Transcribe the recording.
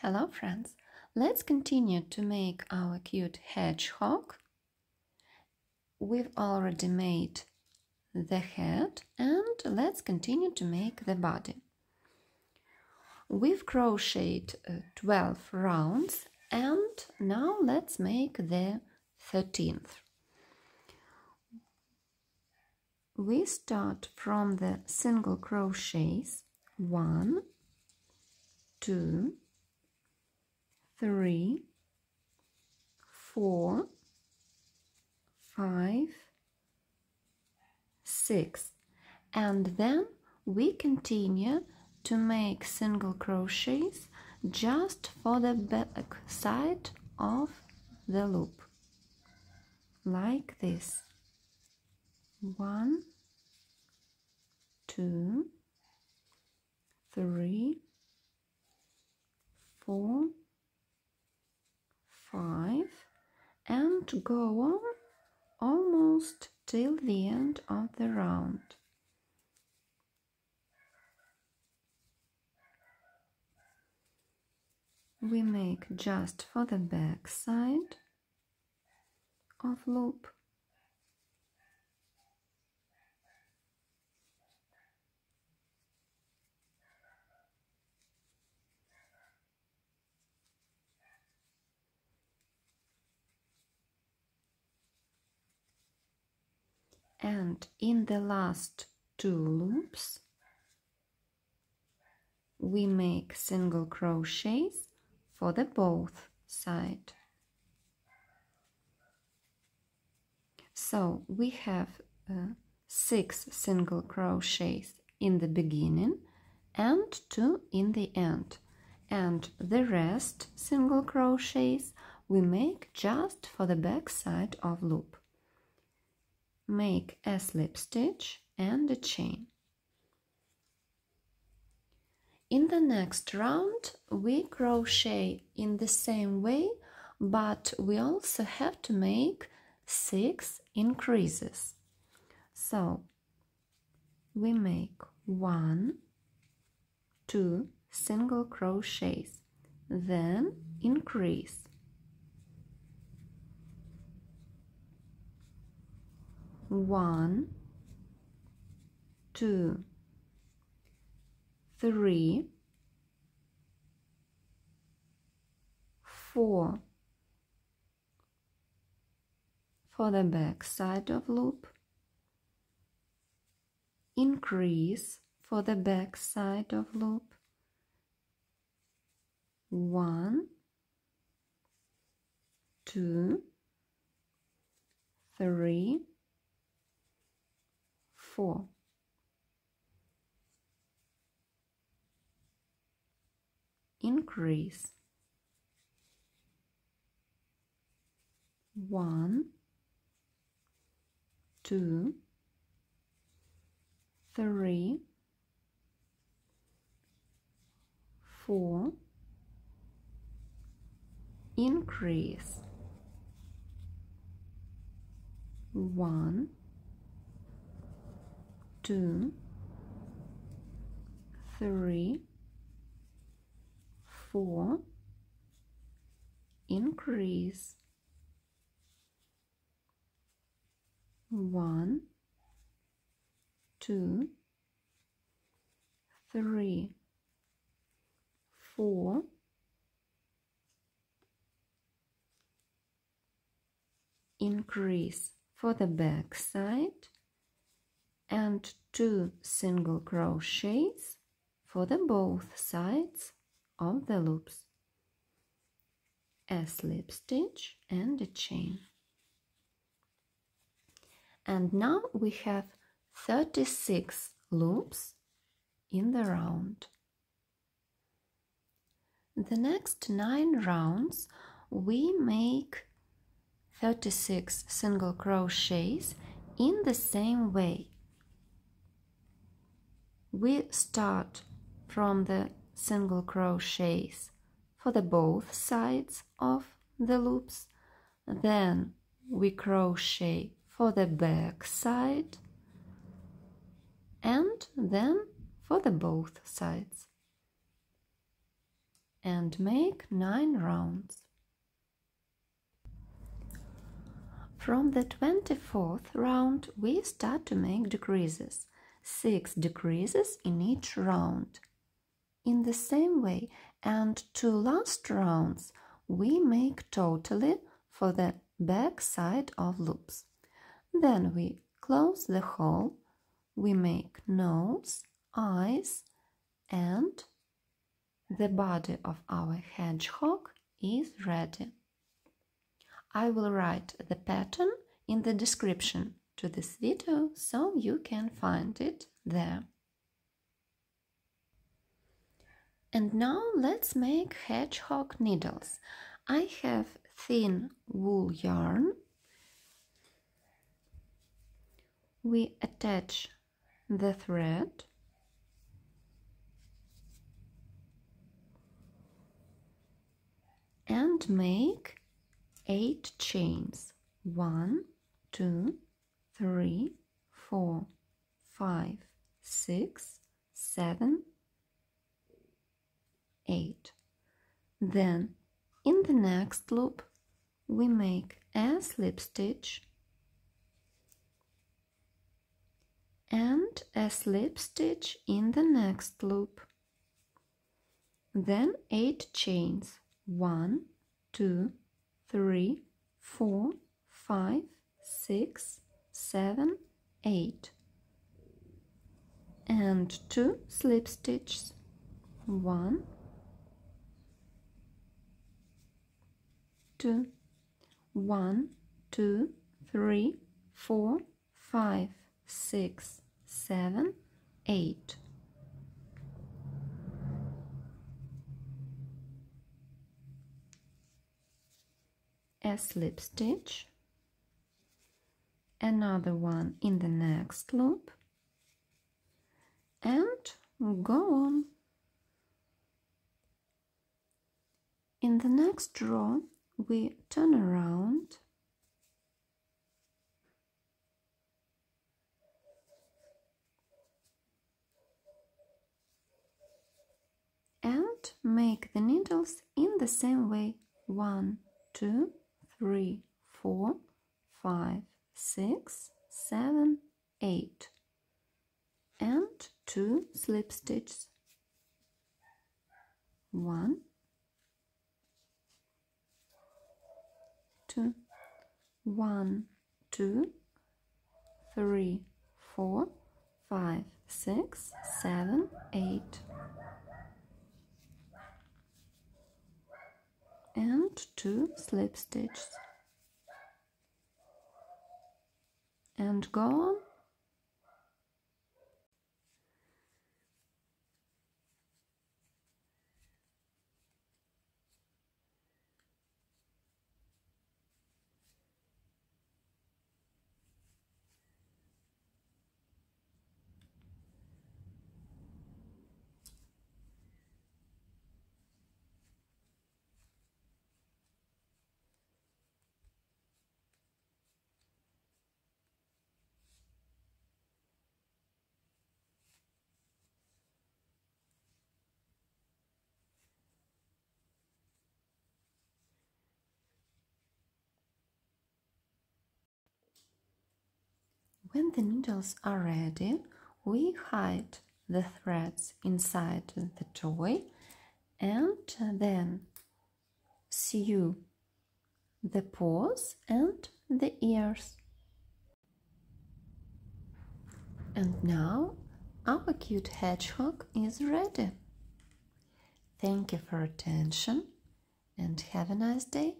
Hello friends, let's continue to make our cute hedgehog. We've already made the head and let's continue to make the body. We've crocheted 12 rounds and now let's make the 13th. We start from the single crochets 1, 2, 3, 4, 5, 6, and then we continue to make single crochets just for the back side of the loop, like this. 1, 2, 3, 4, 5, and go on almost till the end of the round. We make just for the back side of loop. And in the last 2 loops we make single crochets for the both side. So we have 6 single crochets in the beginning and 2 in the end, and the rest single crochets we make just for the back side of loop. Make a slip stitch and a chain. In the next round we crochet in the same way, but we also have to make 6 increases. So we make 1, 2 single crochets, then increase. 1, 2, 3, 4 for the back side of loop, increase for the back side of loop, 1, 2, 3, 4. Increase. 1, 2, 3, 4. Increase. 1, 2, 3, 4, increase. 1, 2, 3, 4, increase for the back side, and 2 single crochets for the both sides of the loops, a slip stitch and a chain. And now we have 36 loops in the round. The next 9 rounds we make 36 single crochets in the same way. We start from the single crochets for the both sides of the loops, then we crochet for the back side and then for the both sides. and make 9 rounds. From the 24th round, we start to make decreases. 6 decreases in each round. In the same way, and 2 last rounds, we make totally for the back side of loops. Then we close the hole, we make nose, eyes, and the body of our hedgehog is ready. I will write the pattern in the description to this video so you can find it there. And now let's make hedgehog needles. I have thin wool yarn. We attach the thread and make 8 chains. 1, 2, 3, 4, 5, 6, 7, 8. Then in the next loop we make a slip stitch and a slip stitch in the next loop. Then 8 chains. 1, 2, 3, 4, 5, 6, 7, 8. And 2 slip stitches. 1, 2, 1, 2, 3, 4, 5, 6, 7, 8. A slip stitch, another one in the next loop, and go on. In the next row we turn around and make the needles in the same way. 1, 2, 3, 4, 5, 6, 7, 8, and 2 slip stitches. 1, 2, 1, 2, 3, 4, 5, 6, 7, 8. And 2 slip stitches. And go on. When the needles are ready, we hide the threads inside the toy and then sew the paws and the ears. And now our cute hedgehog is ready. Thank you for attention and have a nice day.